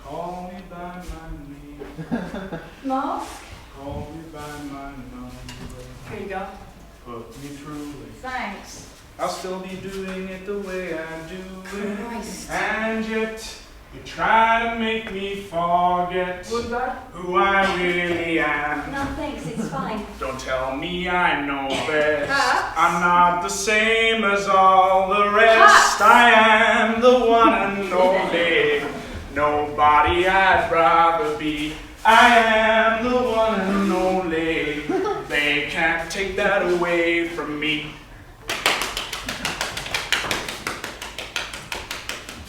Call me by my name. Mark? Call me by my number. Here you go. Put me through it. Thanks. I'll still be doing it the way I do it. Christ. And yet, you try to make me forget who I really am. No, thanks, it's fine. Don't tell me I know best. Perhaps. I'm not the same as all the rest. Perhaps. I am the one and only. Nobody I'd rather be. I am the one and only. They can't take that away from me.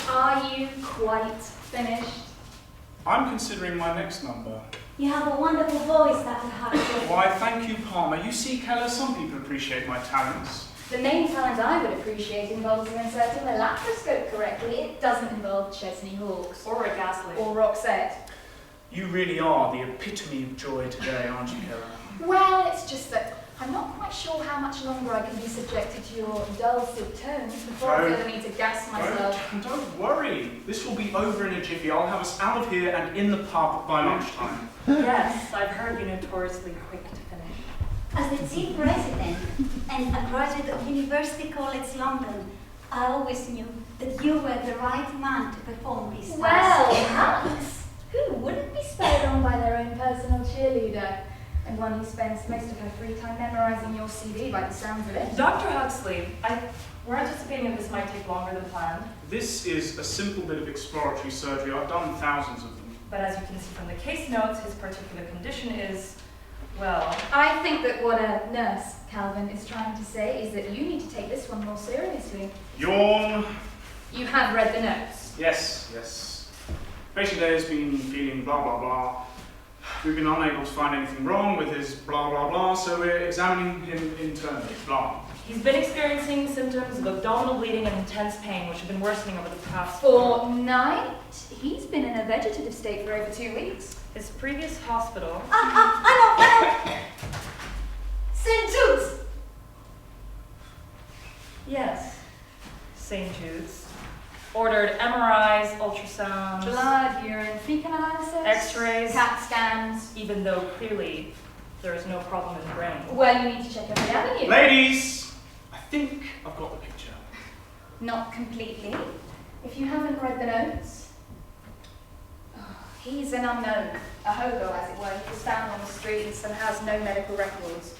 Are you quite finished? I'm considering my next number. You have a wonderful voice, Dr. Huxley. Why, thank you, Palmer. You see, Keller, some people appreciate my talents. The main talent I would appreciate involves inserting the laparoscope correctly. It doesn't involve Chesney Hawkes. Or Rick Astley. Or Roxette. You really are the epitome of joy today, aren't you, Keller? Well, it's just that I'm not quite sure how much longer I can be subjected to your dulcet tones before I feel the need to gas myself. Don't worry. This will be over in a jiffy. I'll have us out of here and in the pub by lunchtime. Yes, I've heard you're notoriously quick to finish. As the team president and a graduate of University College London, I always knew that you were the right man to perform this task. Well, Hans, who wouldn't be spurred on by their own personal cheerleader? And one who spends most of her free time memorizing your CV by the sounds of it. Dr. Huxley, we're anticipating that this might take longer than planned, This is a simple bit of exploratory surgery. I've done thousands of them. but as you can see from the case notes, his particular condition is, well, I think that what a nurse, Calvin, is trying to say is that you need to take this one more seriously. Yawn. You have read the notes. Yes. Patient A has been feeling blah, blah, blah. We've been unable to find anything wrong with his blah, blah, blah, so we're examining him internally. Blah. he's been experiencing symptoms of abdominal bleeding and intense pain, which have been worsening over the past Fortnight? He's been in a vegetative state for over 2 weeks. His previous hospital. I know. St. Jude's. Yes, St. Jude's. Ordered MRIs, ultrasounds, Blood, urine, fecal analysis, X-rays. CAT scans. even though clearly there is no problem in the brain. Well, you need to check every avenue. Ladies, I think I've got the picture. Not completely. If you haven't read the notes, he's an unknown, a hobo as it were. He was found on the streets and has no medical records.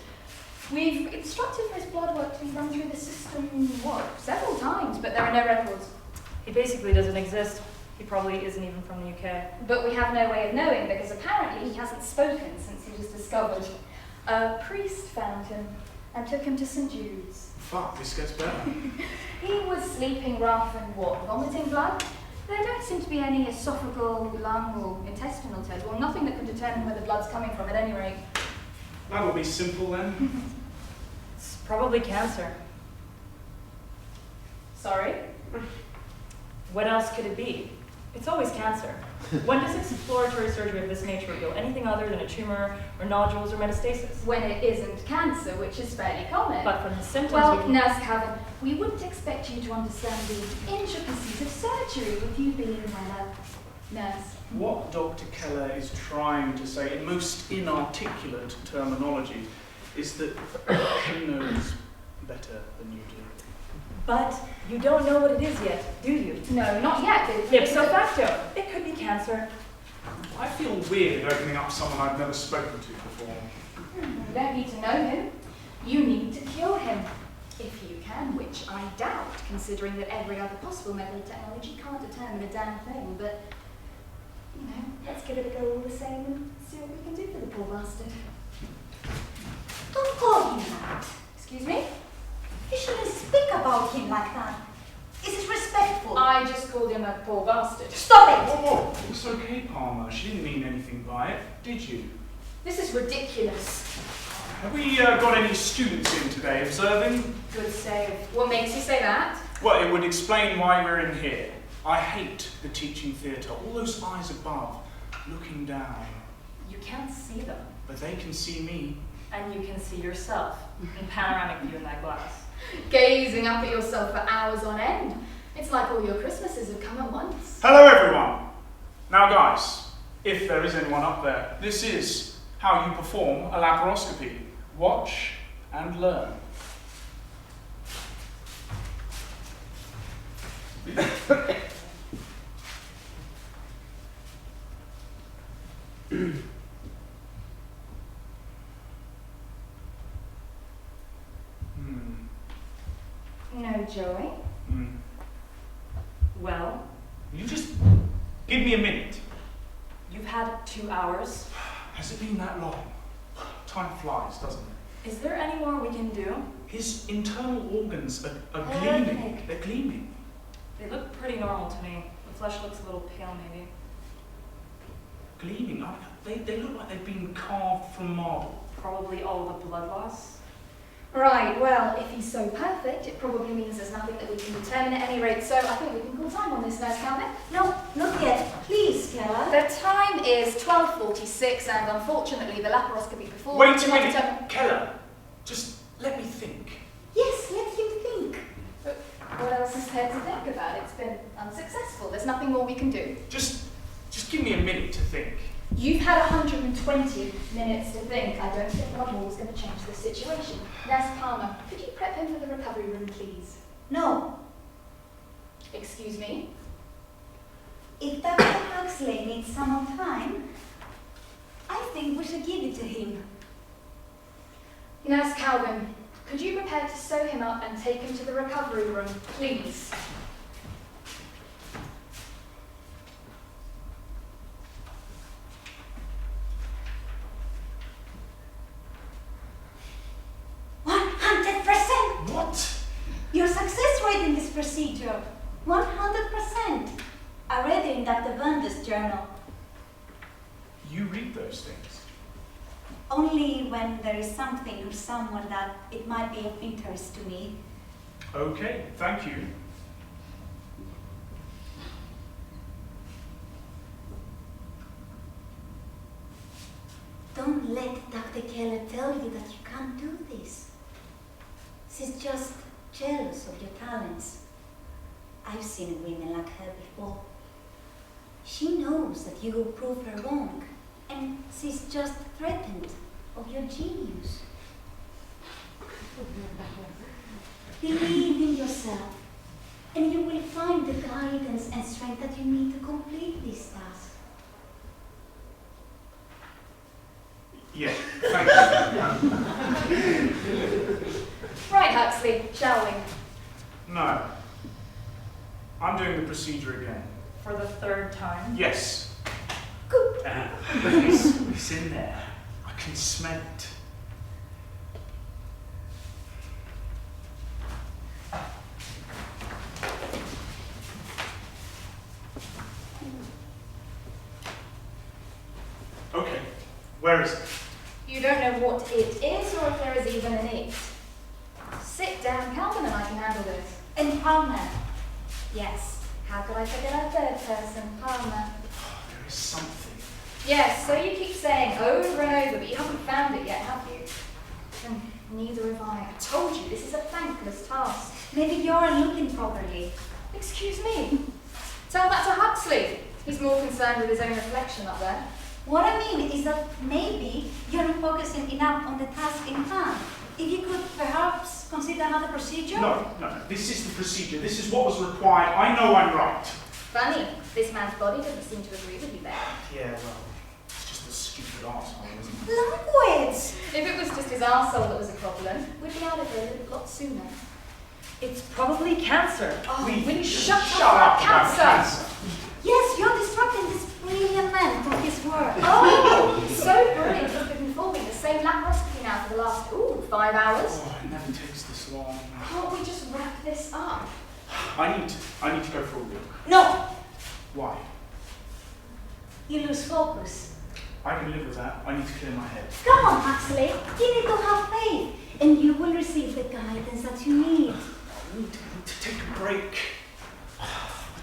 We've instructed for his blood work to be run through the system, several times, but there are no records. He basically doesn't exist. He probably isn't even from the UK. But we have no way of knowing because apparently he hasn't spoken since he was discovered. A priest found him and took him to St. Jude's. Fuck, this gets better. He was sleeping rough and vomiting blood. There don't seem to be any esophageal, lung or intestinal tests. Well, nothing that could determine where the blood's coming from at any rate. That'll be simple then. It's probably cancer. Sorry? What else could it be? It's always cancer. When does exploratory surgery of this nature reveal anything other than a tumor or nodules or metastasis? When it isn't cancer, which is fairly common. But from the symptoms Well, we can... Nurse Calvin, we wouldn't expect you to understand the intricacies of surgery with you being, well, a nurse. What Dr. Keller is trying to say, in most inarticulate terminology, is that she knows better than you do. But you don't know what it is yet, do you? No, not yet. Ipso facto, it could be cancer. I feel weird opening up someone I've never spoken to before. You don't need to know him. You need to cure him. If you can, which I doubt, considering that every other possible method of technology can't determine a damn thing, but, you know, let's give it a go all the same and see what we can do for the poor bastard. Don't call him that. Excuse me? You shouldn't speak about him like that. This is respectful. I just called him a poor bastard. Stop it! Whoa, it's okay, Palmer. She didn't mean anything by it, did you? This is ridiculous. Have we got any students in today observing? Good save. What makes you say that? Well, it would explain why we're in here. I hate the teaching theatre. All those eyes above, looking down. You can't see them. But they can see me. And you can see yourself in panoramic view in that glass. Gazing up at yourself for hours on end. It's like all your Christmases have come at once. Hello, everyone. Now, guys, if there is anyone up there, this is how you perform a laparoscopy. Watch and learn. No joy. Well, You just give me a minute. you've had 2 hours. Has it been that long? Time flies, doesn't it? Is there any more we can do? His internal organs are Perfect. gleaming. They're gleaming. They look pretty normal to me. The flesh looks a little pale, maybe. Gleaming. They look like they've been carved from marble. Probably all the blood loss. Right, well, if he's so perfect, it probably means there's nothing that we can determine at any rate, so I think we can call time on this, Nurse Calvin. No, not yet. Please, Keller. The time is 12:46, and unfortunately the laparoscopy performed... Wait a cannot minute. determine- Keller, just let me think. Yes, let him think. But what else is there to think about? It's been unsuccessful. There's nothing more we can do. Just give me a minute to think. You've had 120 minutes to think. I don't think one more is going to change the situation. Nurse Palmer, could you prep him for the recovery room, please? No. Excuse me? If Dr. Huxley needs some more time, I think we should give it to him. Nurse Calvin, could you prepare to sew him up and take him to the recovery room, please? What? Your success rate in this procedure, 100%. I read it in Dr. Bunder's journal. You read those things? Only when there is something or someone that it might be of interest to me. Okay, thank you. Don't let Dr. Keller tell you that you can't do this. She's just jealous of your talents. I've seen women like her before. She knows that you will prove her wrong, and she's just threatened of your genius. Believe in yourself, and you will find the guidance and strength that you need to complete this task. Yeah, thank you. Right, Huxley, shall we? No. I'm doing the procedure again. For the 3rd time. Yes. Good. It's in there. I can smell it. Okay, where is it? You don't know what it is or if there is even an it. Sit down, Calvin, and I can handle this. And Palmer. Yes. How could I forget our third person, Palmer? There is something. Yes, so you keep saying over and over, but you haven't found it yet, have you? And neither have I. I told you, this is a thankless task. Maybe you aren't looking properly. Excuse me. Tell that to Huxley. He's more concerned with his own reflection up there. What I mean is that maybe you're not focusing enough on the task in hand. If you could perhaps consider another procedure? No. This is the procedure. This is what was required. I know I'm right. Funny, this man's body doesn't seem to agree with you there. Yeah, well, it's just a stupid arsehole, isn't it? Language! If it was just his arsehole that was a problem, we'd be out of here a lot sooner. It's probably cancer. Oh, We will you just shut shut up up about about cancer? Yes, you're distracting this brilliant man from his work. Oh, so brilliant. You've been performing the same laparoscopy now for the last, 5 hours. Oh, it never takes this long. Can't we just wrap this up? I need to go for a walk. No, Why? you lose focus. I can live with that. I need to clear my head. Come on, Huxley. You need to have faith, and you will receive the guidance that you need. I need to take a break.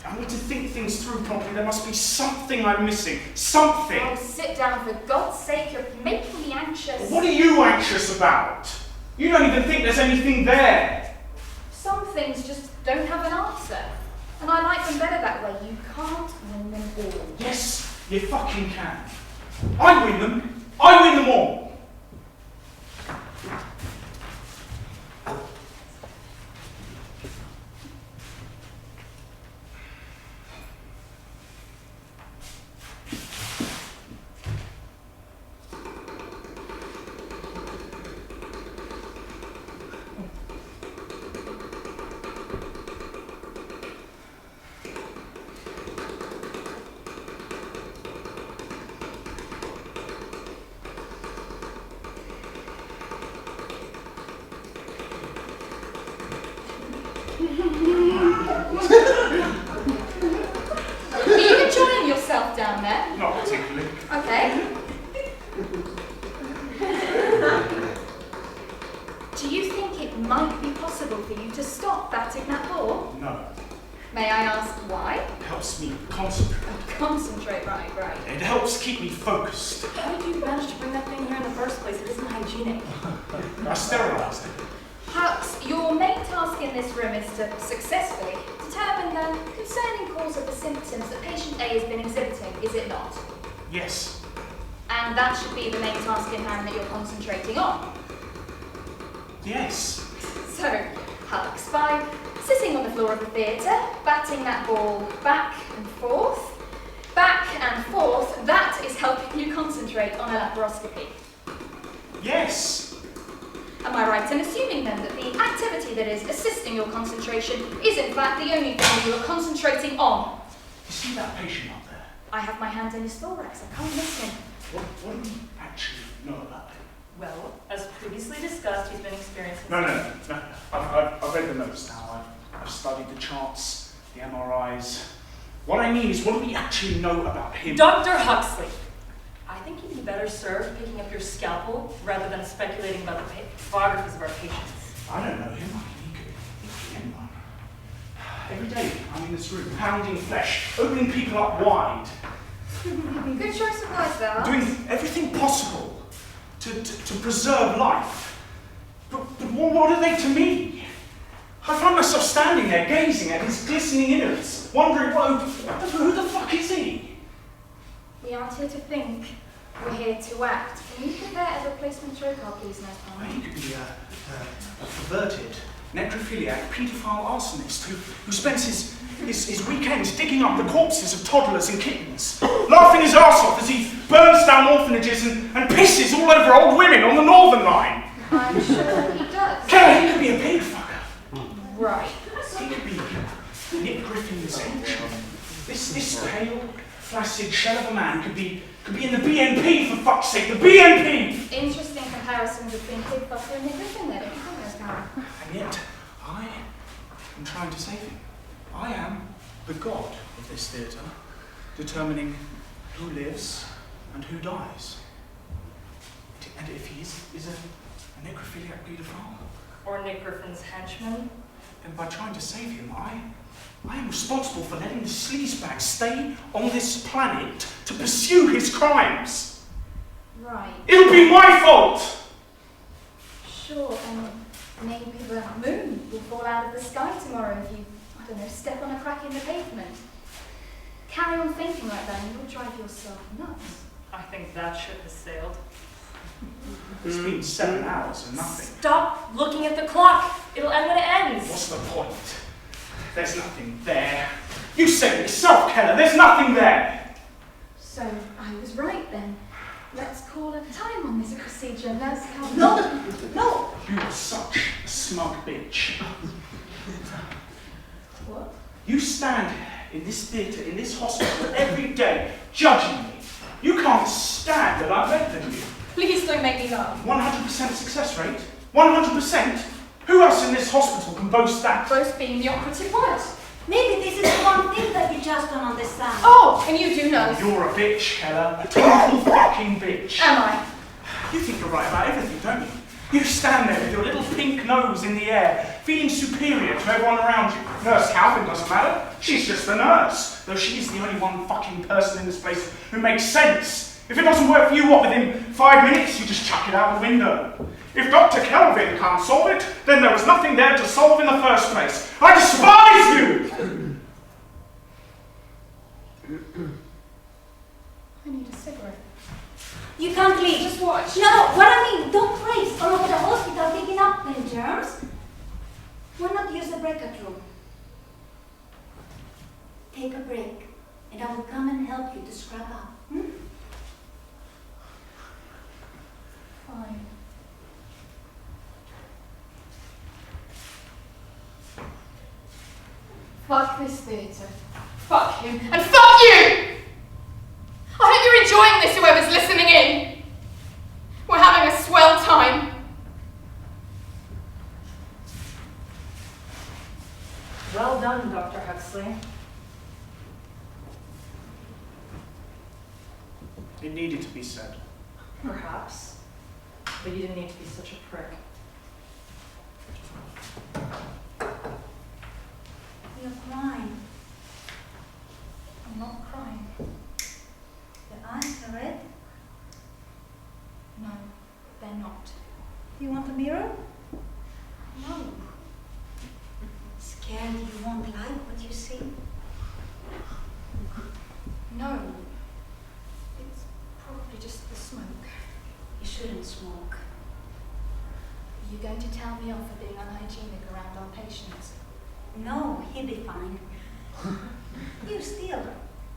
I need to think things through properly. There must be something I'm missing. Something. Oh, sit down, for God's sake. You're making me anxious. What are you anxious about? You don't even think there's anything there. Some things just don't have an answer. And I like them better that way. You can't win them all. Yes, you fucking can. I win them. I win them all. Are you enjoying yourself down there? Not particularly. Okay. Do you think it might be possible for you to stop batting that ball? No. May I ask why? It helps me concentrate. Concentrate, right. It helps keep me focused. How did you manage to bring that thing here in the first place? It isn't hygienic. I sterilized it. Hux, your main task in this room is to successfully determine the concerning cause of the symptoms that patient A has been exhibiting, is it not? Yes. And that should be the main task in hand that you're concentrating on. Yes. So, Hux, by sitting on the floor of the theatre, batting that ball back and forth, that is helping you concentrate on a laparoscopy. Yes. Am I right in assuming then that the activity that is assisting your concentration is in fact the only thing you are concentrating on? You see that patient up there? I have my hand in his thorax, I can't miss him. What do we actually know about him? Well, as previously discussed, he's been experiencing... No. I've read the notes now. I've studied the charts, the MRIs. What I mean is, what do we actually know about him? Dr. Huxley, I think you'd be better served picking up your scalpel rather than speculating about the biographies of our patients. I don't know him. He could be anyone. Every day I'm in this room, pounding flesh, opening people up wide, Good choice of words there. doing everything possible to preserve life. But what are they to me? I find myself standing there, gazing at his glistening innards, wondering, who the fuck is he? We aren't here to think, we're here to act. Can you compare a replacement stroke card, please, Nurse Well, Palmer? he could be a perverted, necrophiliac, paedophile arsonist who spends his weekends digging up the corpses of toddlers and kittens, laughing his arse off as he burns down orphanages and pisses all over old women on the Northern Line. I'm sure he does. Keller, he could be a pig fucker. Right. He could be Nick Griffin's henchman. This pale, flaccid shell of a man could be in the BNP, for fuck's sake, the BNP! Interesting comparison between Pig Fucker and Nick Griffin there, don't you think, Nurse Palmer? And yet, I am trying to save him. I am the god of this theatre, determining who lives and who dies. And if he is a necrophiliac paedophile, Or Nick Griffin's henchman. then by trying to save him, I am responsible for letting the sleazebag stay on this planet to pursue his crimes. Right. It'll be my fault! Sure, and maybe the moon will fall out of the sky tomorrow if you, I don't know, step on a crack in the pavement. Carry on thinking like that and you'll drive yourself nuts. I think that ship has sailed. It's been 7 hours and nothing. Stop looking at the clock. It'll end when it ends. What's the point? There's nothing there. You said it yourself, Keller, there's nothing there! So I was right then. Let's call a time on this procedure, Nurse Calvin. No! You are such a smug bitch. What? You stand in this theatre, in this hospital, every day, judging me. You can't stand that I'm better than you. Please don't make me laugh. 100% success rate? 100%? Who else in this hospital can boast that? Both being the operative word. Maybe this is the one thing that you just don't understand. Oh, and you do know. You're a bitch, Keller. A total fucking bitch. Am I? You think you're right about everything, don't you? You stand there with your little pink nose in the air, feeling superior to everyone around you. Nurse Calvin doesn't matter. She's just the nurse. Though she's the only one fucking person in this place who makes sense. If it doesn't work for you, what, within 5 minutes, you just chuck it out the window. If Dr. Kelvin can't solve it, then there was nothing there to solve in the first place. I despise you! I need a cigarette. You can't leave. Just watch. No, what I mean, don't race all over the hospital picking up them germs. Why not use the breakout room? Take a break, and I will come and help you to scrub up. Fine. Fuck this theatre. Fuck him. And fuck you! I hope you're enjoying this, whoever's listening in. We're having a swell time. Well done, Dr. Huxley. It needed to be said. Perhaps. But you didn't need to be such a prick. You're crying. I'm not crying. Your eyes are red. No, they're not. You want a mirror? No. Scared you won't like what you see? No. It's probably just the smoke. You shouldn't smoke. Are you going to tell me off for being unhygienic around our patients? No, he'll be fine. You still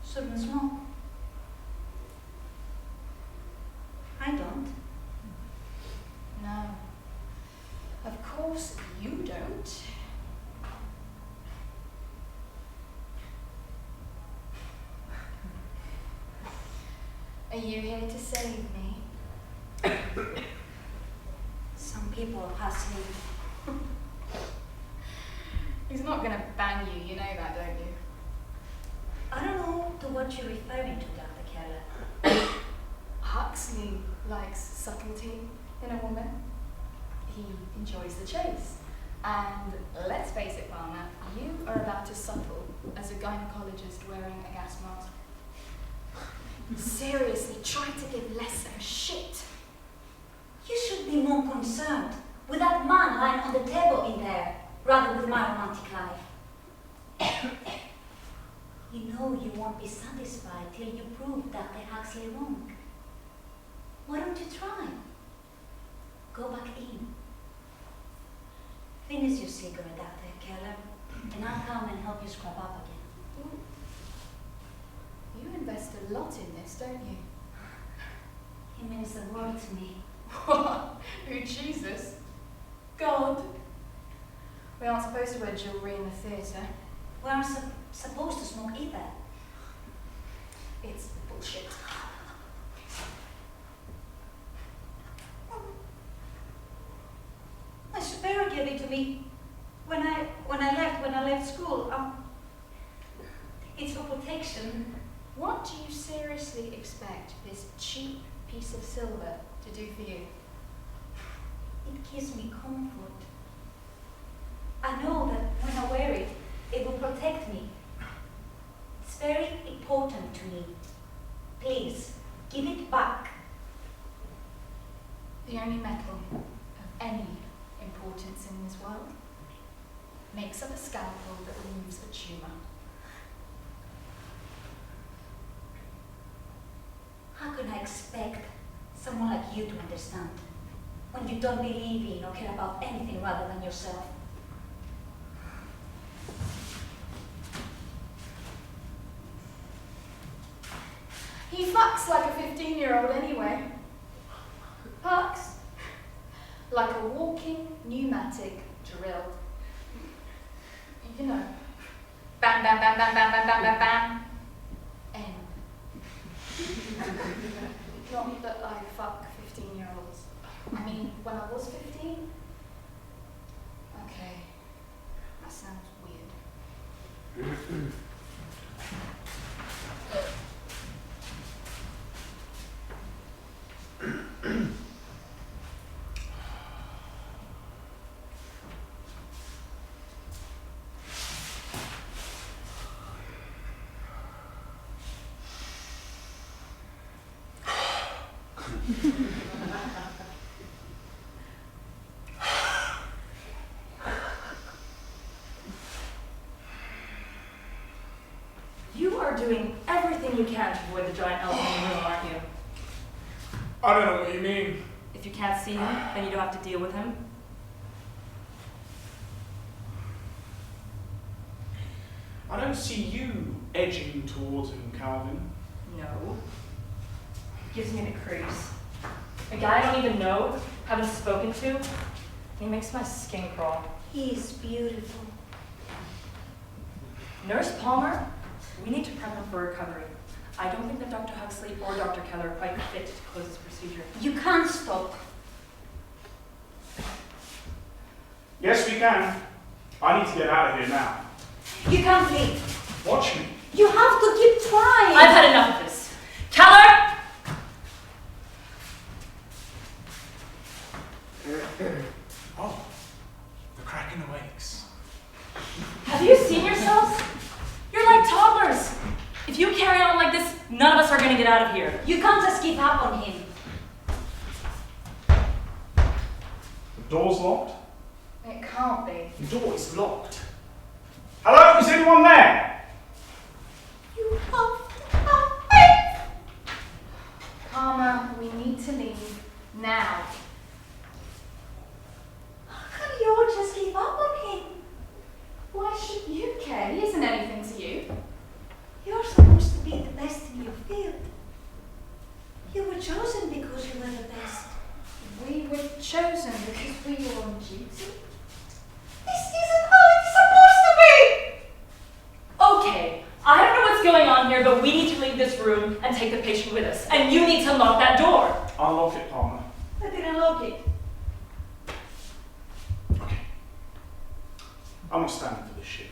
shouldn't smoke. I don't. No. Of course you don't. Are you here to save me? Some people are hustling. He's not gonna bang you, you know that, don't you? I don't know to what you're referring to, Dr. Keller. Huxley likes subtlety in a woman. He enjoys the chase. And let's face it, Palmer, you are about as subtle as a gynecologist wearing a gas mask. Seriously, try to give less of a shit. You should be more concerned with that man lying on the table in there, rather with my romantic life. You know you won't be satisfied till you prove Dr. Huxley wrong. Why don't you try? Go back in. Finish your cigarette, Dr. Keller, and I'll come and help you scrub up again. You invest a lot in this, don't you? He means the world to me. What? Who, Jesus? God? We aren't supposed to wear jewellery in the theatre. We aren't supposed to smoke either. It's bullshit. My superior gave it to me when I left school. It's for protection. What do you seriously expect this cheap piece of silver to do for you? It gives me comfort. I know that when I wear it, it will protect me. It's very important to me. Please, give it back. The only metal of any importance in this world makes up a scalpel that removes a tumour. How can I expect someone like you to understand when you don't believe in or care about anything rather than yourself? He fucks like a 15-year-old anyway. Fucks like a walking pneumatic drill. You know, bam, bam, bam, bam, bam, bam, bam, bam, bam. N. Not that I fuck 15-year-olds. I mean, when I was 15. Okay, that sounds weird. doing everything you can to avoid the giant elephant in the room, aren't you? I don't know what you mean. If you can't see him, then you don't have to deal with him. I don't see you edging towards him, Calvin. No. Gives me the creeps. A guy I don't even know, haven't spoken to, and he makes my skin crawl. He is beautiful. Nurse Palmer, we need to prep him for recovery. I don't think that Dr. Huxley or Dr. Keller are quite fit to close this procedure. You can't stop. Yes, we can. I need to get out of here now. You can't leave. Watch me. You have to keep trying. I've had enough of this. Keller! Oh, the Kraken awakes. Have you seen yourselves? You're like toddlers. If you carry on like this, none of us are going to get out of here. You can't just give up on him. The door's locked. It can't be. The door is locked. Hello, is anyone there? You have to help him. Palmer, we need to leave now. How can you all just give up on him? Why should you care? He isn't anything to you. You're supposed to be the best in your field. You were chosen because you were the best. We were chosen because we were on duty. This isn't how it's supposed to be! Okay, I don't know what's going on here, but we need to leave this room and take the patient with us. And you need to lock that door. Unlock it, Palmer. I didn't lock it. Okay. I'm not standing for this shit.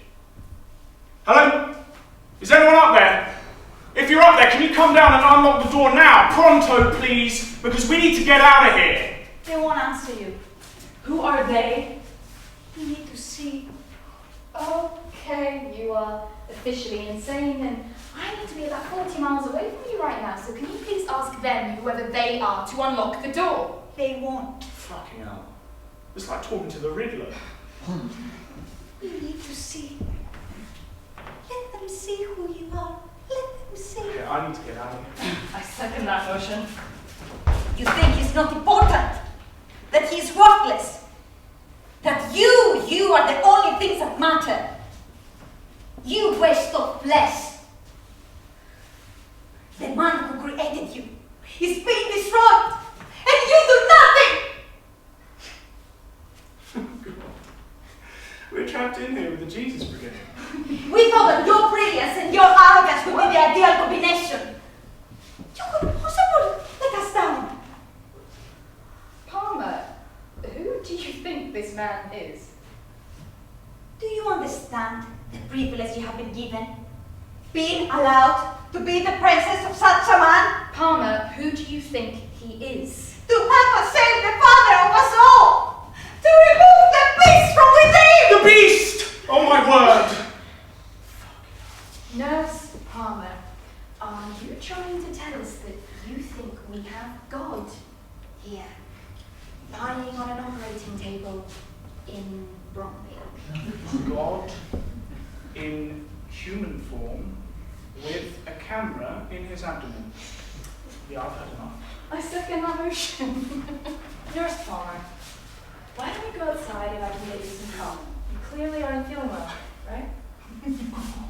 Hello? Is anyone up there? If you're up there, can you come down and unlock the door now? Pronto, please, because we need to get out of here. They won't answer you. Who are they? You need to see. Okay, you are officially insane, and I need to be about 40 miles away from you right now, so can you please ask them, whoever they are, to unlock the door? They won't. Fucking hell. It's like talking to the Riddler. You need to see. Let them see who you are. Let them see. Okay, I need to get out of here. I second that motion. You think he's not important? That he's worthless? That you are the only things that matter? You waste of flesh. The man who created you is being destroyed, and you do nothing! We're trapped in here with the Jesus Brigade. We thought that your brilliance and your arrogance would be the ideal combination. You could possibly let us down. Palmer, who do you think this man is? Do you understand the privilege you have been given? Being allowed to be the princess of such a man? Palmer, who do you think he is? To help us save the father of us all! To remove the beast from within! The beast! Oh my word! Nurse Palmer, are you trying to tell us that you think we have God here, lying on an operating table in Bromley? God in human form with a camera in his abdomen. Yeah, I've had enough. I second that motion. Nurse Palmer, why don't we go outside and I can get you some help? You clearly aren't feeling well, right?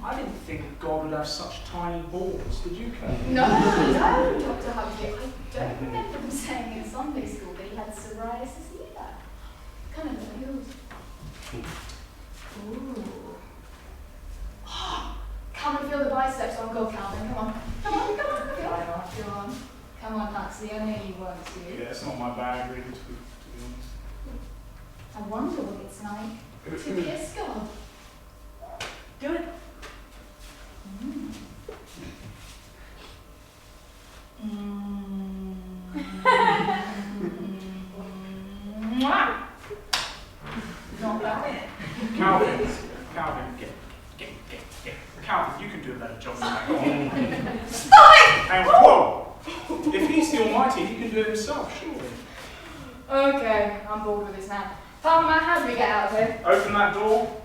I didn't think God would have such tiny balls, did you, Kate? No, Dr. Huxley, I don't remember him saying in Sunday school that he had psoriasis either. Kind of like yours. Ooh. Come and feel the biceps on God, Calvin. Come on. Come on, come on. Go on. Come on, Huxley. I know you want to. Yeah, it's not my bag, really, to be honest. I wonder what it's like to kiss God. Do it. Mwah. Not bad. Calvin, get. Calvin, you can do a better job than that. Go on. Stop it! And whoa! If he's the Almighty, he can do it himself, surely. Okay, I'm bored with this now. Palmer, how do we get out of here? Open that door.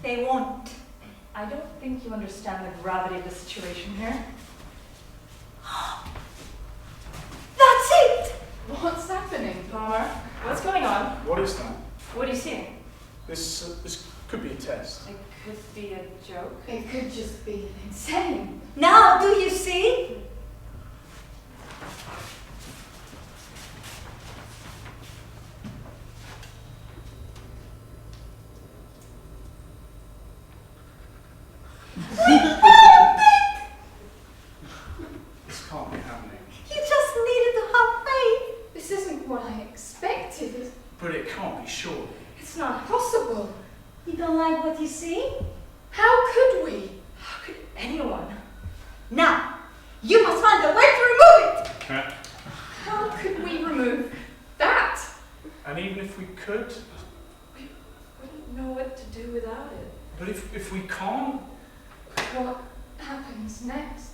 They won't. I don't think you understand the gravity of the situation here. That's it! What's happening? Palmer, what's going on? What is that? What are you seeing? This could be a test. It could be a joke. It could just be insane. Now, do you see? This can't be happening. You just needed to have faith. This isn't what I expected. But it can't be, surely. It's not possible. You don't like what you see? How could we? How could anyone? Now, you must find a way to remove it! How could we remove that? And even if we could, We wouldn't know what to do without it. but if we can't, What happens next?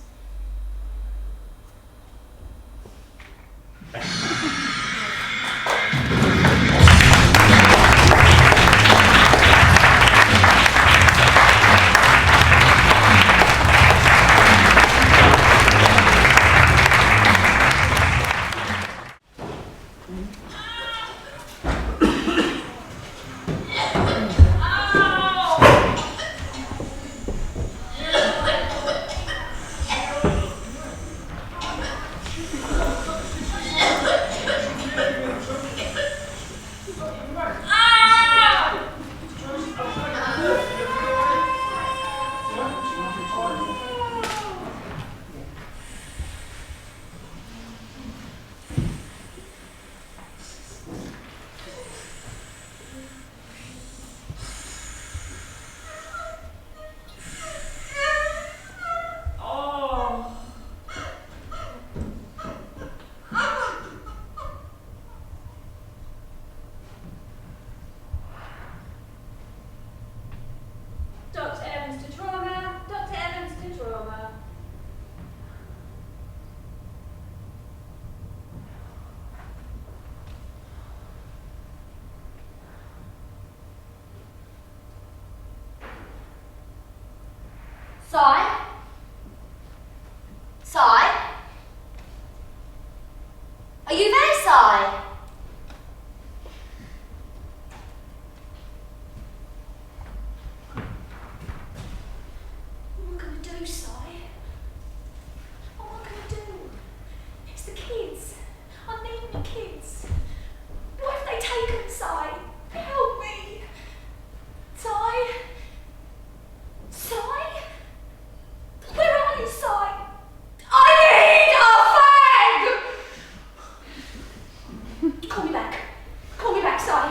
Oh. Dr. Evans to trauma, Dr. Evans to trauma. Sai? Sai? Are you there, Sai? What am I gonna do, Sai? What am I gonna do? It's the kids. I need my kids. What have they taken, Sai? Help me! Sai? Sai? Where are you, Sai? I need a fag! Call me back. Call me back, Sai.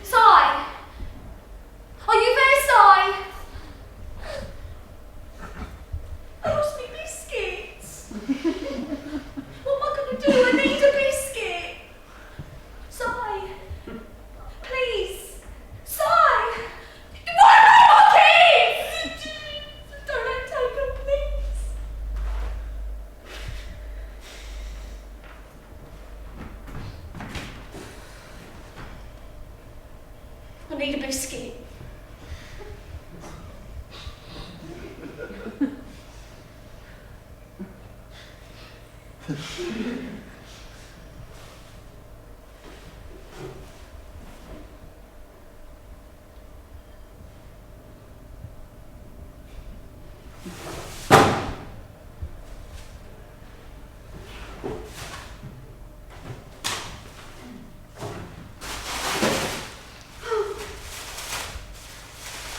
Sai! Are you there, Sai? I lost me biscuits. What am I going to do? I need a biscuit. Sai! Please! Sai! Why are my kids? Don't let me take them, please. need a biscuit.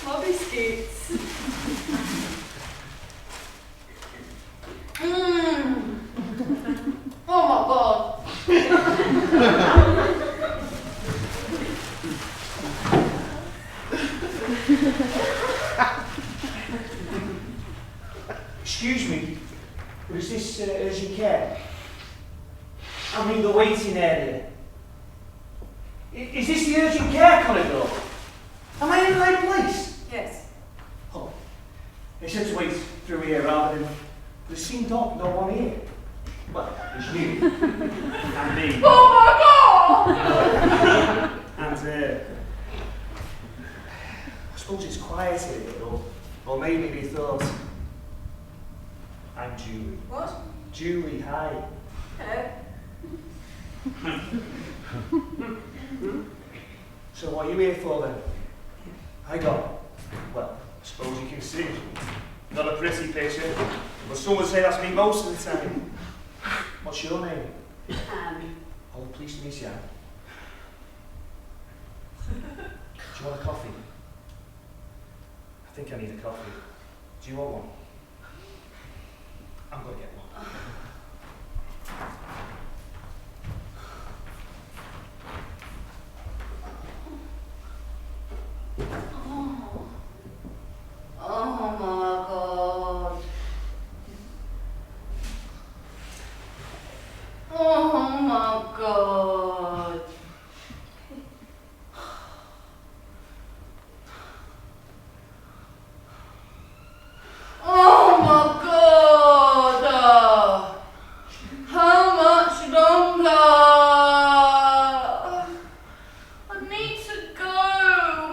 More biscuits. Oh my god. Excuse me, but is this urgent care? I mean the waiting area. Is this the urgent care corridor? Am I in the right place? Yes. Oh, they said to wait through here rather than... There seemed no one here. Well, there's you. And me. Oh my god! And I suppose it's quiet here, or maybe they thought... I'm Julie. What? Julie, hi. Hello. So what are you here for then? I got, well, I suppose you can see. Not a pretty picture, but some would say that's me most of the time. What's your name? Anne. Oh, pleased to meet you, Anne. Do you want a coffee? I think I need a coffee. Do you want one? I'm going to get one. Oh my god. Oh my god. Oh my god. How much longer? I need to go.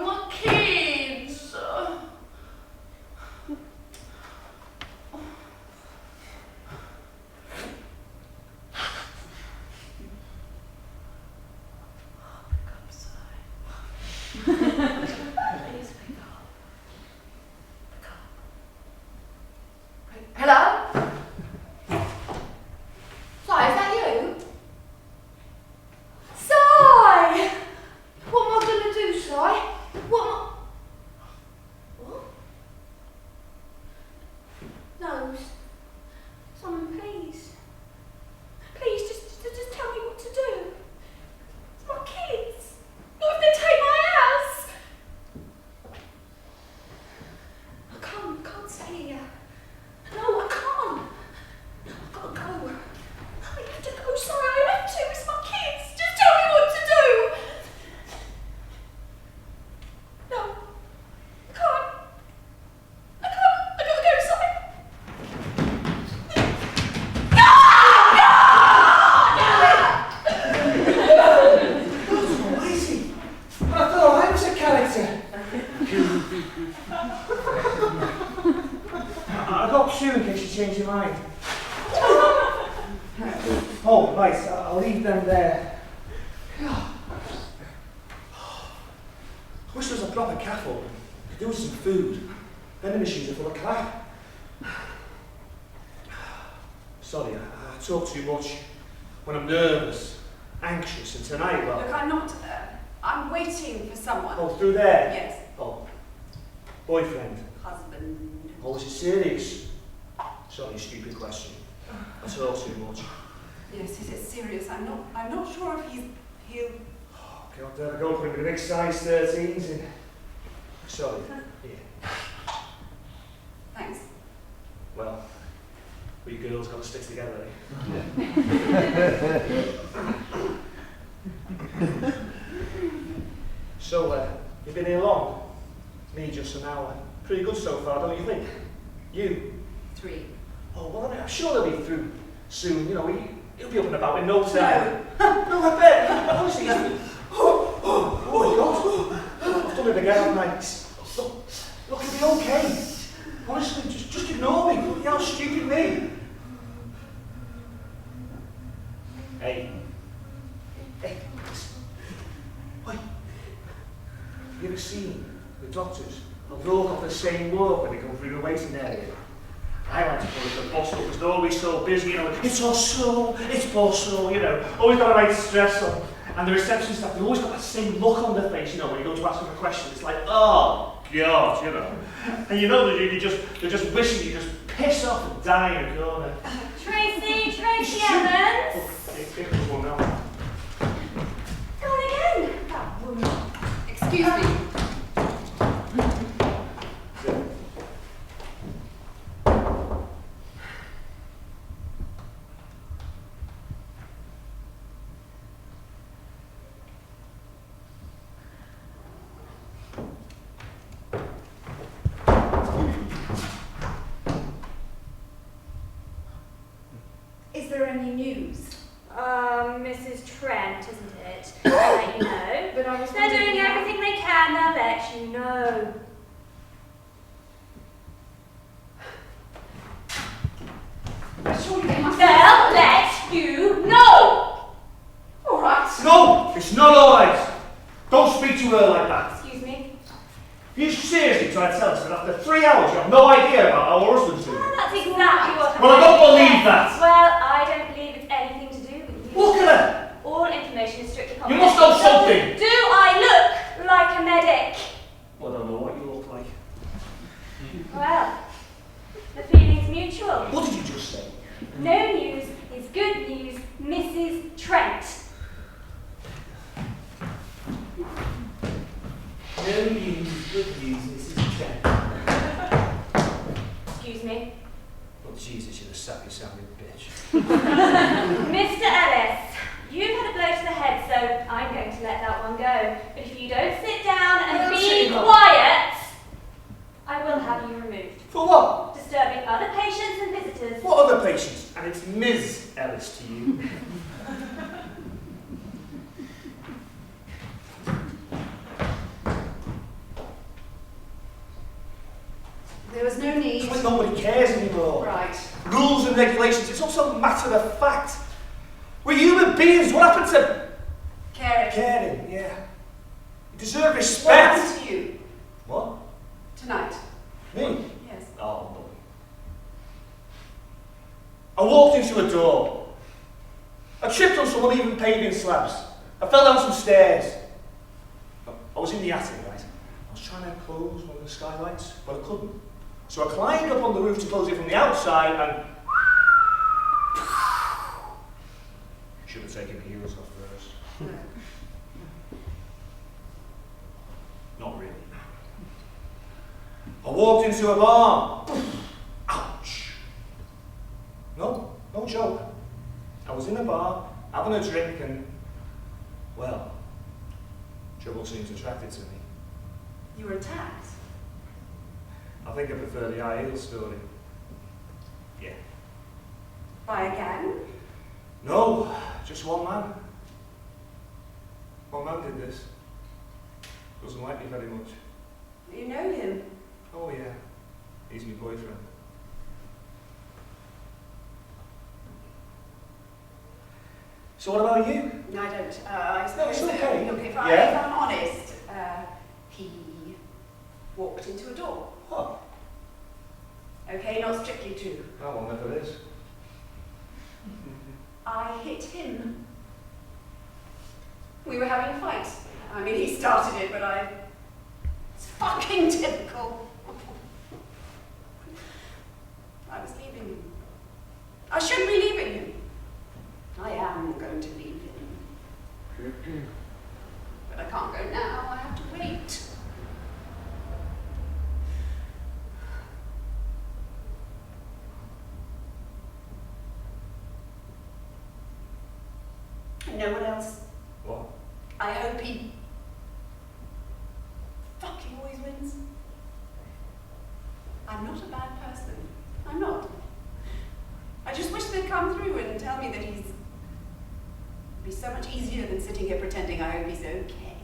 My kids. Please pick up. Pick up. Hello? Si, is that you? Si! What am I going to do, Si? What? No. Someone, please. Please, just tell me what to do. It's my kids. What if they take my house? I can't stay here. No, I can't. I've got to go. I have to go, sorry, I have to. It's my kids. Just tell me what to do. No. I can't. I gotta go, sorry. Oh, lazy. I thought I was a character. I got two in case you change your mind. Oh, right, I'll leave them there. I wish there was a proper cafe open. Could do with some food. Vending machines are full of crap. Sorry, I talk too much when I'm nervous, anxious, and tonight, well... Look, I'm not. I'm waiting for someone. Oh, through there? Yes. Oh, boyfriend. Husband. Oh, is it serious? Sorry, a stupid question. I talk too much. Yes, is it serious? I'm not sure if he'll. Oh, God, there I go, putting the big size 13s in. Sorry. Here. Thanks. Well, we girls got to stick together, eh? So, you've been here long? Me just an hour. Pretty good so far, don't you think? You? 3. Oh, well, I'm sure they'll be through soon. You know, he'll be up and about in no time. No, I bet. Honestly, oh my God. I've done yeah, mate. Look, it'll be okay. Honestly, just ignore me. Look how stupid me. Hey. Hey. Wait. Have you ever seen the doctors? They've all got the same walk when they come through the waiting area. I like to call it the bustle because they're always so busy, you know. It's hustle, it's bustle, you know. Always got a right stress on. And the reception staff, they always got that same look on their face, you know, when you go to ask them a question. It's like, oh, God, you know. And you know that they're just wishing you just piss off and die in a corner. Tracy Evans! Look, it was one now. Go on again! That woman. Excuse me. Is there any news? Mrs. Trent, isn't it? I'll let you know. But I was They're doing everything they can, they'll let you know. Surely they must. They'll let you know! All right. No, it's not alright. Don't speak to her like that. Excuse me? You seriously try to tell us that after 3 hours you have no idea about how our husband's doing? Well, that's exactly what Well, I don't believe that. Well, I don't believe it's anything to do with you. Look at her. All information is strictly You confidential. must know something. Do I look like a medic? Well, I don't know what you look like. Well, the feeling's mutual. What did you just say? No news is good news, Mrs. Trent. No news, good news, Mrs. Trent. Excuse me. Well, Jesus, you're a sappy sounding bitch. Mr. Ellis, you've had a blow to the head, so I'm going to let that one go. But if you don't sit down and I'm be sitting down. quiet, I will have you removed. For what? Disturbing other patients and visitors. What other patients? And it's Ms. Ellis to you. There was no need. It's when nobody cares anymore. Right. Rules and regulations, it's also a matter of fact. We're human beings. What happened to Caring. caring? Yeah. You deserve What respect. happened to you What? tonight? Me? Yes. Oh, no. I walked into a door. I tripped on some uneven paving slabs. I fell down some stairs. I was in the attic, right? I was trying to close one of the skylights, but I couldn't. So I climbed up on the roof to close it from the outside and... Should have taken the heels off first. Not really. I walked into a bar. Ouch. No joke. I was in a bar, having a drink and, well, trouble seems attracted to me. You were attacked. I think I prefer the high heel story. Yeah. By a gang? No, just one man. One man did this. Doesn't like me very much. You know him. Oh yeah, he's my boyfriend. So what about you? No, I don't. I suppose it's okay. Look, if Yeah? I'm honest, he walked into a door. Oh, Okay, not strictly true. that one never is. I hit him. We were having a fight. I mean, he started it, but it's fucking typical. I was leaving him. I shouldn't be leaving him. I am going to leave him. But I can't go now. I have to wait. And no one else. What? I hope he fucking always wins. I'm not a bad person. I'm not. I just wish they'd come through and tell me that it'd be so much easier than sitting here pretending I hope he's okay.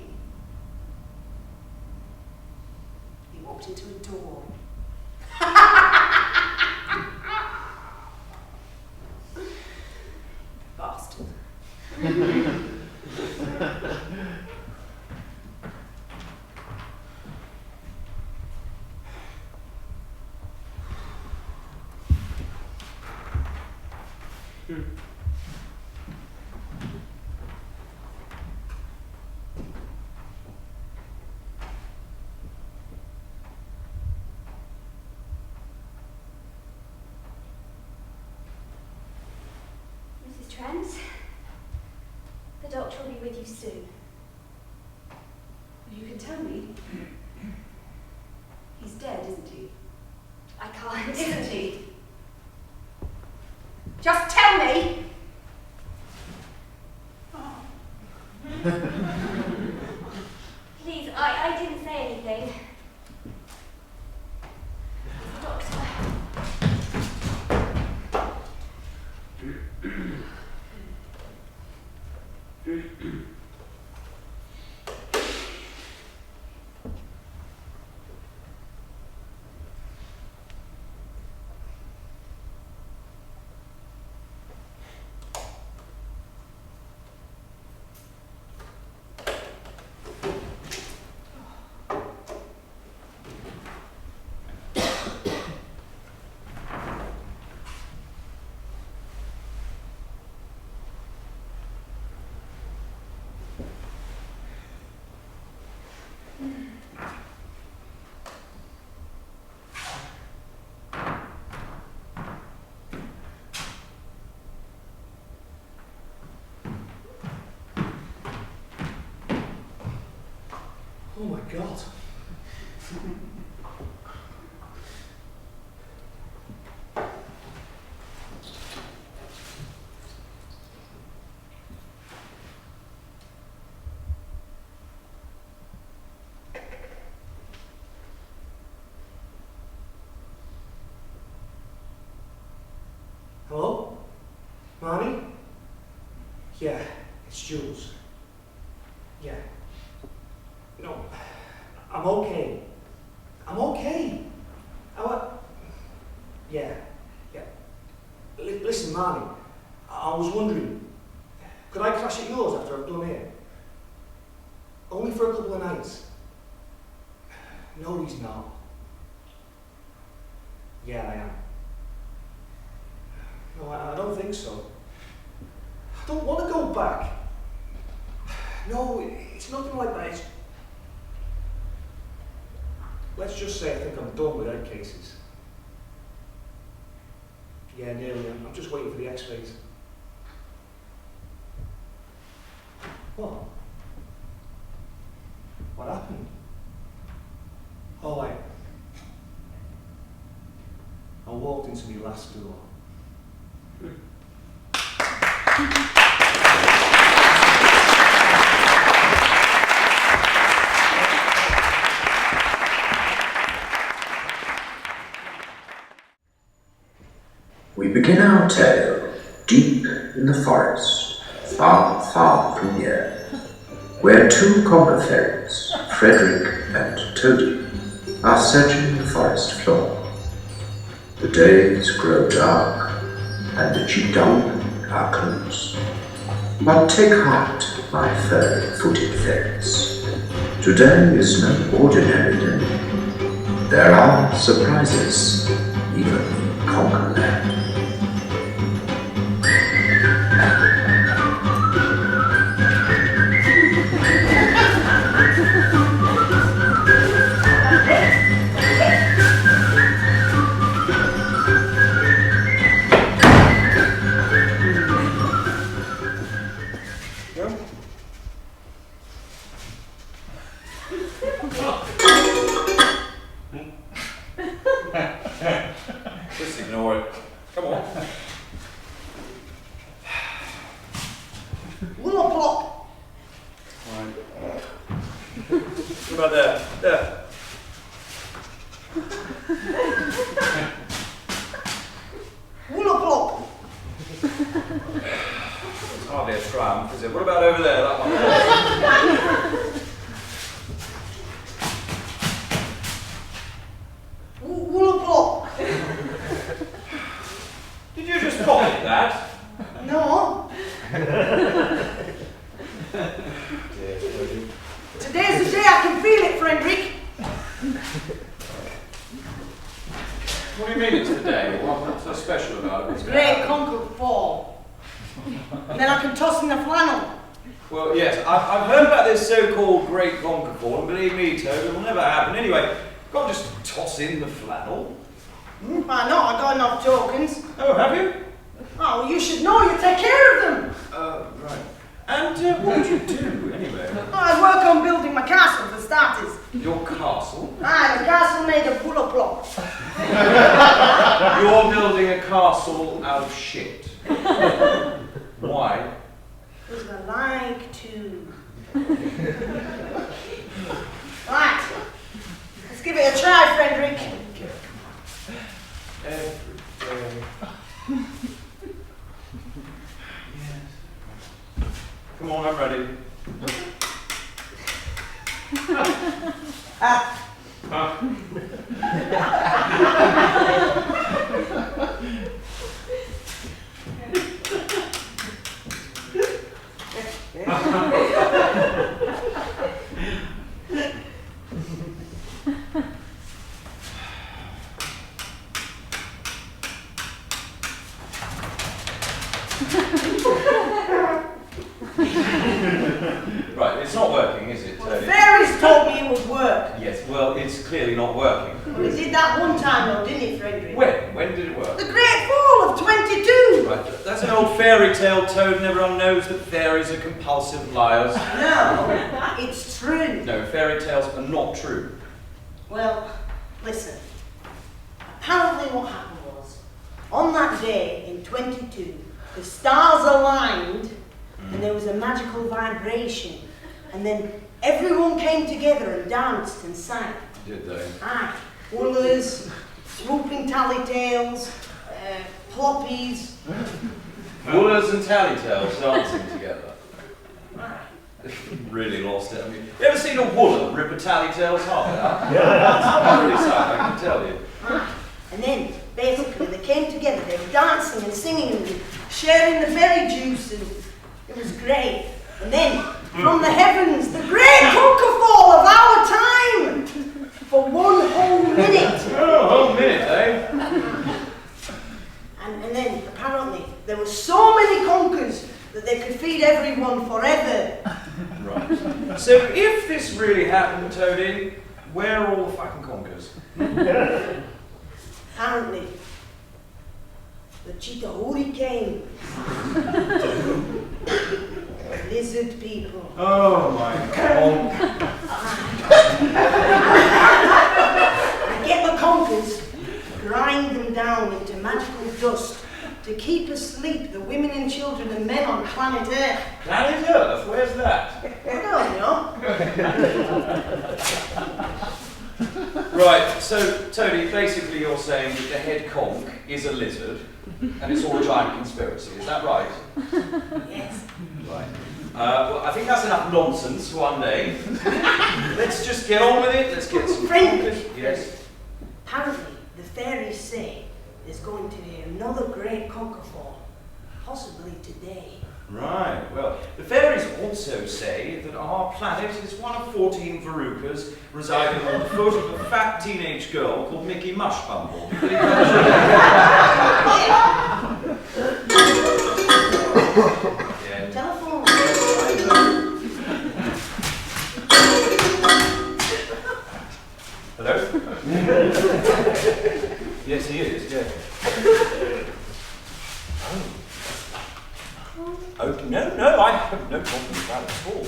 walked into a door. Bastard. Mrs. Trent, the doctor will be with you soon. You can tell me. He's dead, isn't he? I can't. Isn't he? Just tell me! Please, I didn't say anything. Doctor. Oh my God. Hello? Marnie? Yeah, it's Jules. Yeah. No, I'm okay. I'm okay. Yeah. Listen, Marnie, I was wondering, could I crash at yours after I've done here? Only for a couple of nights. No, he's not. Yeah, I am. No, I don't think so. I don't want to go back. No, it's nothing like that. Let's just say I think I'm done with head cases. Yeah, nearly. I'm just waiting for the x-rays. What? What happened? Oh, I walked into my last door. We begin our tale deep in the forest, far, far from here, where two copperfairies, Frederick and Toady, are searching the forest floor. The days grow dark, and the chidong are close. But take heart, my furry-footed fairies. Today is no ordinary day. There are surprises, even in Conkerland. Just ignore it. Come on. Little block. Right. What about there? There. Little block. It's hardly a triumph, is it? What about over there? That one. Did you just pocket that? No. Today's the day I can feel it, Frederick. What do you mean it's the day? What's so special about it? It's great conquered fall. And then I can toss in the flannel. Well, yes, I've heard about this so-called Great Conquer Fall, and believe me, Toad, it will never happen. Anyway, you can't just toss in the flannel. Why not? I got enough tokens. Oh, have you? Oh, well, you should know. You take care of them. Right. And what would you do, anyway? I work on building my castle, for starters. Your castle? Aye, a castle made of bulla blocks. You're building a castle out of shit. Why? Because I like to. Right. Let's give it a try, Frederick. Every day. Come on, I'm ready. Right, it's not working, is it? Well, the fairies told me it would work. Yes, well, it's clearly not working. Well, it did that one time, though, didn't it, Frederick? When? When did it work? The Great Fall of 22. Right, that's an old fairy tale, Toad, and everyone knows that fairies are compulsive liars. No, it's true. No, fairy tales are not true. Well, listen. Apparently what happened was, on that day in 22, the stars aligned and there was a magical vibration. And then everyone came together and danced and sang. Did they? Aye. Woolers, swooping tattletales, ploppies. Woolers and tallytales dancing together. Really lost it. I mean, you ever seen a wooler rip a tallytale's heart out? That's not really sad, I can tell you. And then, basically, they came together, they were dancing and singing and sharing the berry juice, and it was great. And then, from the heavens, the great conquer fall of our time! For 1 whole minute. Oh, a whole minute, eh? And then, apparently, there were so many conquers that they could feed everyone forever. Right. So if this really happened, Toadie, where are all the fucking conkers? Apparently, the Chitahuri came. Lizard people. Oh my god. And get the conkers, grind them down into magical dust to keep asleep the women and children and men on planet Earth. Planet Earth? Where's that? I don't know. Right, so Toadie, basically you're saying that the head conch is a lizard and it's all a giant conspiracy, is that right? Yes. Right. Well, I think that's enough nonsense for one day. Let's just get on with it. Let's get some Friendly. Yes. Apparently, the fairies say there's going to be another great conquer fall, possibly today. Right. Well, the fairies also say that our planet is one of 14 verrucas residing on the foot of a fat teenage girl called Mickey Mushbumble. Yeah. Telephone. Hello? Yes, he is, yeah. Oh, no, I have no problem with that at all.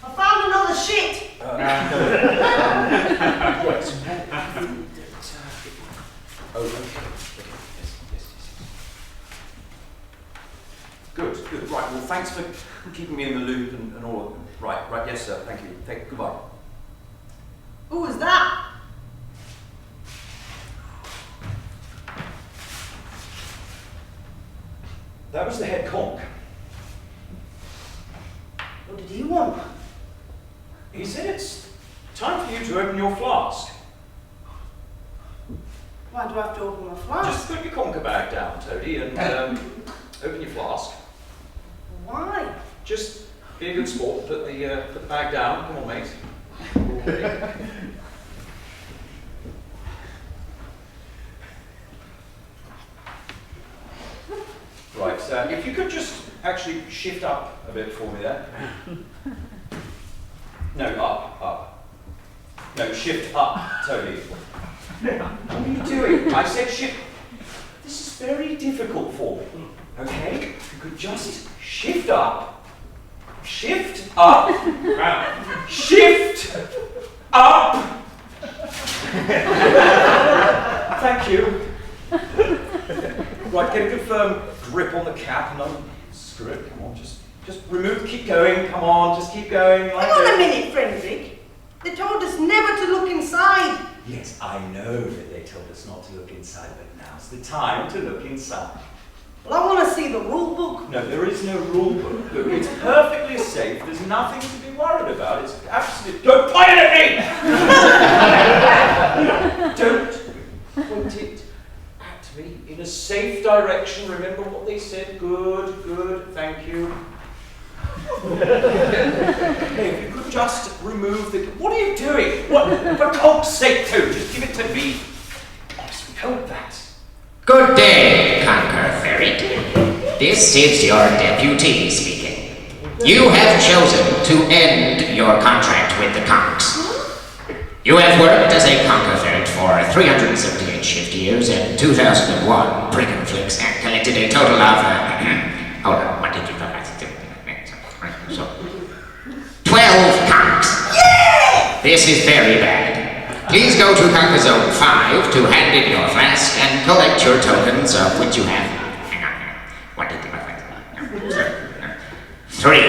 I found another shit. Yes. Oh, okay. Yes. Good. Right, well, thanks for keeping me in the loop and all of them. Right, yes, sir, thank you. Goodbye. Who was that? That was the head conch. What did he want? He said it's time for you to open your flask. Why do I have to open my flask? Just put your conker bag down, Toadie, and open your flask. Why? Just be a good sport. Put the bag down. Come on, mate. Right, if you could just actually shift up a bit for me there. No, up. No, shift up, Toadie. What are you doing? I said shift. This is very difficult for me, okay? If you could just shift up. Shift up. Shift up. Thank you. Right, get a good firm grip on the cap and unscrew it. Come on, just remove, keep going. Come on, just keep going. Hang on a minute, Frederick. They told us never to look inside. Yes, I know that they told us not to look inside, but now's the time to look inside. Well, I want to see the rule book. No, there is no rule book. Look, it's perfectly safe. There's nothing to be worried about. It's absolutely... Don't point it at me! Don't point it at me. In a safe direction. Remember what they said. Good. Thank you. Hey, if you could just remove the... What are you doing? What? For God's sake, too. Just give it to me. Yes, we held that. Good day, Conquer Ferret. This is your deputy speaking. You have chosen to end your contract with the Conks. You have worked as a Conquer Ferret for 378 shift years and 2001 pre-conflicts and collected a total of... hold on, what did you... 12 Conks. Yeah! This is very bad. Please go to Conquer Zone 5 to hand in your flask and collect your tokens, of which you have... Hang on. What did you... 3.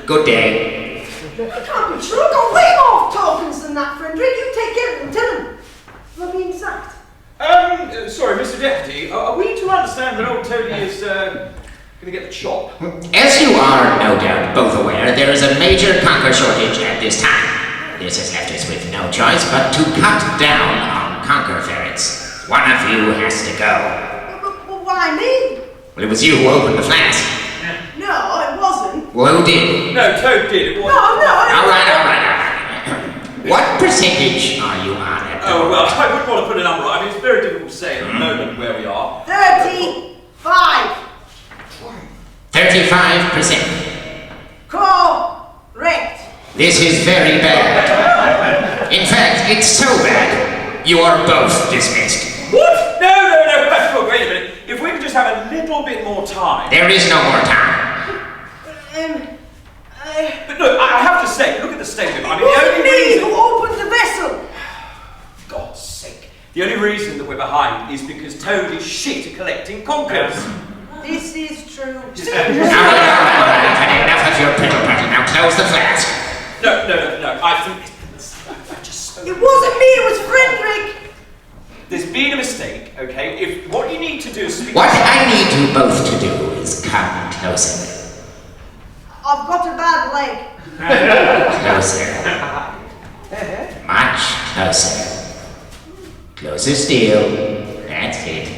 Good day. That can't be true. I've got way more tokens than that, Frederick. You take care of them. Tell them. Am I being sacked? Sorry, Mr. Deputy. Are we to understand that old Toadie is, going to get the chop? As you are no doubt both aware, there is a major Conquer shortage at this time. This has left us with no choice but to cut down on Conquer Ferrets. One of you has to go. But why me? Well, it was you who opened the flask. No, it wasn't. Well, who did? No, Toad did. It wasn't. No. All right. What percentage are you on at the Oh, well, moment? I wouldn't want to put a number on. I mean, it's very difficult to say at the moment where we are. 35. 35%. Correct. This is very bad. In fact, it's so bad, you are both dismissed. What? No. Wait a minute. If we could just have a little bit more time. There is no more time. But look, I have to say, look at the state of it. I mean, It the wasn't only me reason... who opened the vessel. For God's sake. The only reason that we're behind is because Toad is shit at collecting conkers. This is true. All right. I've had enough of your prattle. Now close the flask. No. I think I just... It wasn't me, it was Frederick. There's been a mistake, okay? If what you need to do is speak... What I need you both to do is come closer. I've got a bad leg. Closer. Much closer. Closer still. That's it.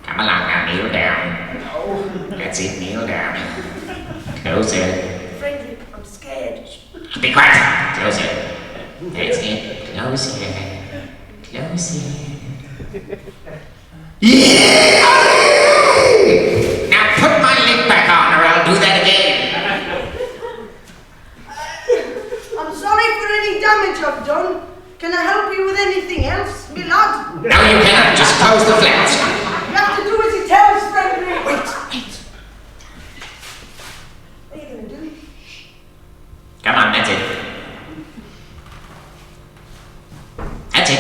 Come along now, kneel down. No. That's it, kneel down. Closer. Frederick, I'm scared. Be quiet. Closer. That's it. Closer. Yeah! Now put my link back on or I'll do that again. I'm sorry for any damage I've done. Can I help you with anything else, me lad? No, you cannot. Just close the flask. You have to do as he tells, Frederick. Wait. What are you going to do? Come on, that's it. That's it.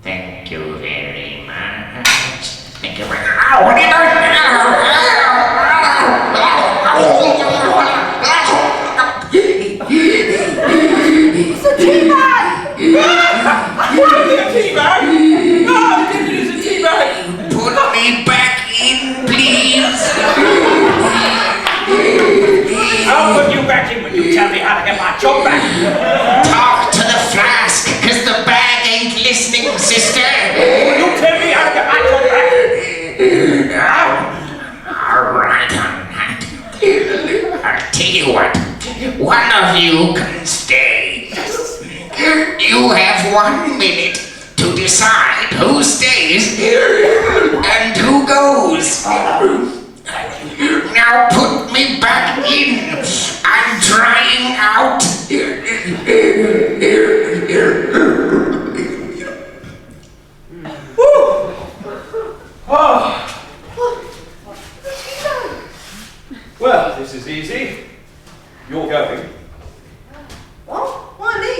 Thank you very much. Thank you very It's a tea bag! A tea bag? No, I think it is a tea bag. Put me back in, please. I'll put you back in when you tell me how to get my job back. Talk to the flask, cause the bag ain't listening, one of you can stay. You have 1 minute to decide who stays and who goes. Now put me back in. I'm trying out. Well, this is easy. You're going. What? Why me?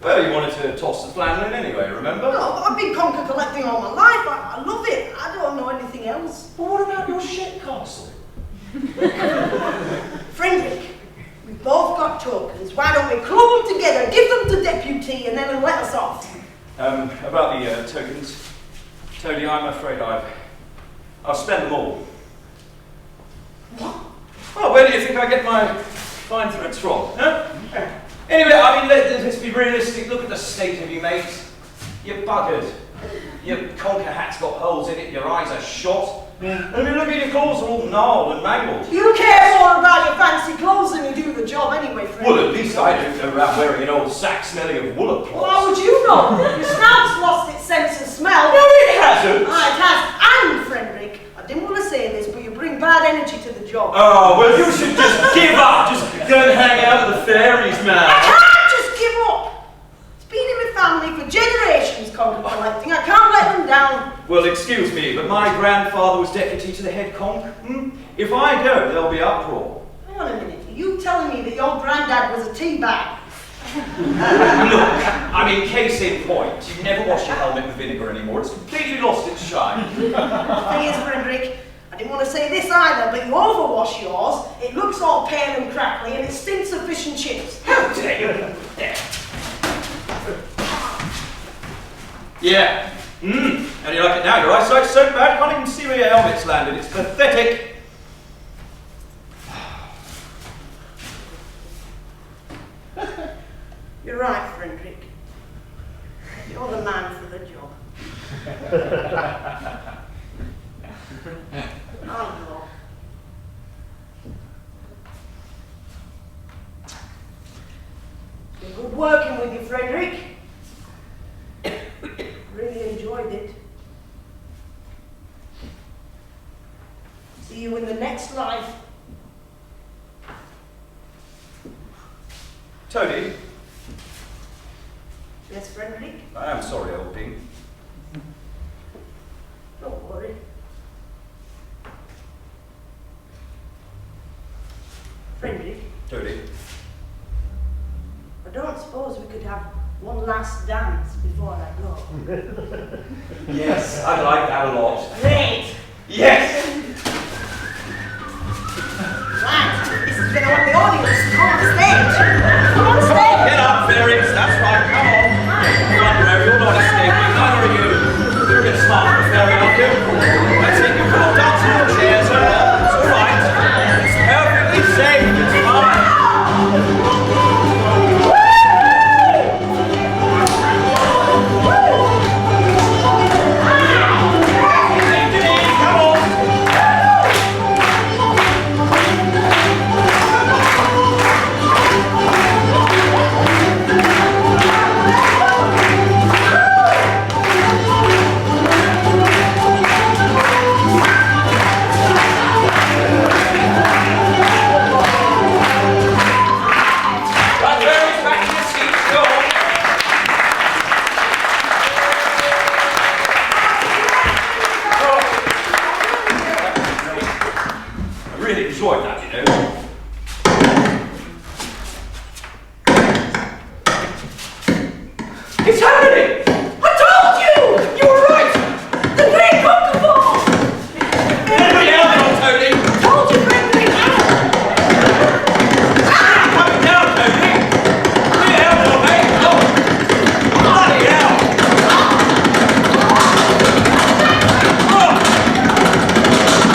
Well, you wanted to toss the flannel in anyway, remember? No, I've been conker collecting all my life. I love it. I don't know anything else. But what about your ship castle? Frederick, we've both got tokens. Why don't we club them together, give them to Deputy, and then he'll let us off? About the tokens, Toady, I'm afraid I've spent them all. What? Well, where do you think I get my fine threads from? Huh? Anyway, I mean, let's be realistic. Look at the state of you, mate. You're buggered. Your conker hat's got holes in it, your eyes are shot. And I mean, look at your claws are all gnarled and mangled. You care more about your fancy clothes than you do the job anyway, Frederick. Well, at least I don't go around wearing an old sack smelling of woollet cloths. Well, how would you know? Your snout's lost its sense of smell. No, it hasn't. Ah, it has. And, Frederick, I didn't want to say this, but you bring bad energy to the job. Oh, well, you should just give up. Just go and hang out with the fairies, man. I can't just give up. It's been in my family for generations, conker collecting. I can't let them down. Well, excuse me, but my grandfather was deputy to the head conk. If I go, there'll be uproar. Hang on a minute. Are you telling me that your granddad was a tea bag? Look, I mean, case in point, you never wash your helmet with vinegar anymore. It's completely lost its shine. The thing is, Frederick, I didn't want to say this either, but you overwash yours. It looks all pale and crackly, and it stinks of fish and chips. How dare you? There. Yeah. How do you like it now? Your eyesight's so bad you can't even see where your helmet's landed. It's pathetic. You're right, Frederick. You're the man for the job. I'll go. It's been good working with you, Frederick. Really enjoyed it. See you in the next life. Toady, Yes, Frederick? I am sorry, old bean. Don't worry. Frederick, Toady. I don't suppose we could have one last dance before I go. Yes, I'd like that a lot. Great! Yes! Right, this is going to want the audience to come on stage. Come on stage! Get up, fairies, that's right, come on. Front row, you're not escaping, neither are you. You're a bit smart for a fairy, aren't you? That's it, you can all dance in your chairs, it's all right. It's perfectly safe, it's fine. Come on. Right, fairies, back to your seats, go on. I really enjoyed that, you know. It's happening! I told you! You were right! The Great Conker Ball! Anybody else on, Tony? I told you, Frederick! Coming down, Tony! Put your helmet on, mate! Oh! Bloody hell! Oh!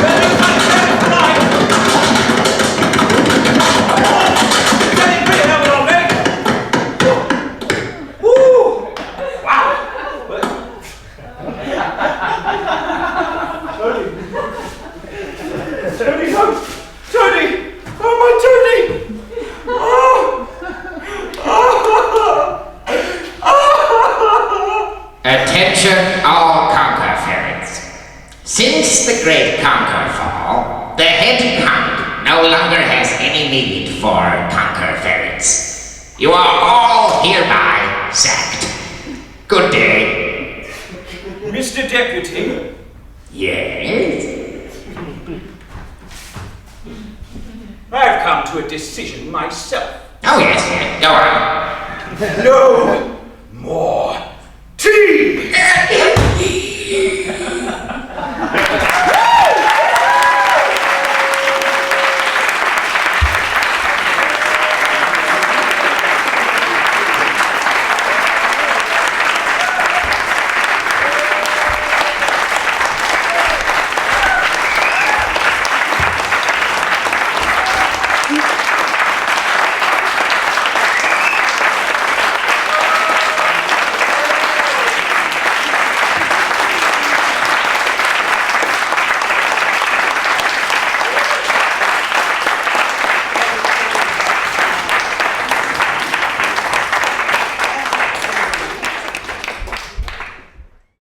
Better not get it tonight! Since the great conquer fall, the head conch no longer has any need for conquer ferrets. You are all hereby sacked. Good day. Mr. Deputy, Yes? I've come to a decision myself. Oh, yes, go on. No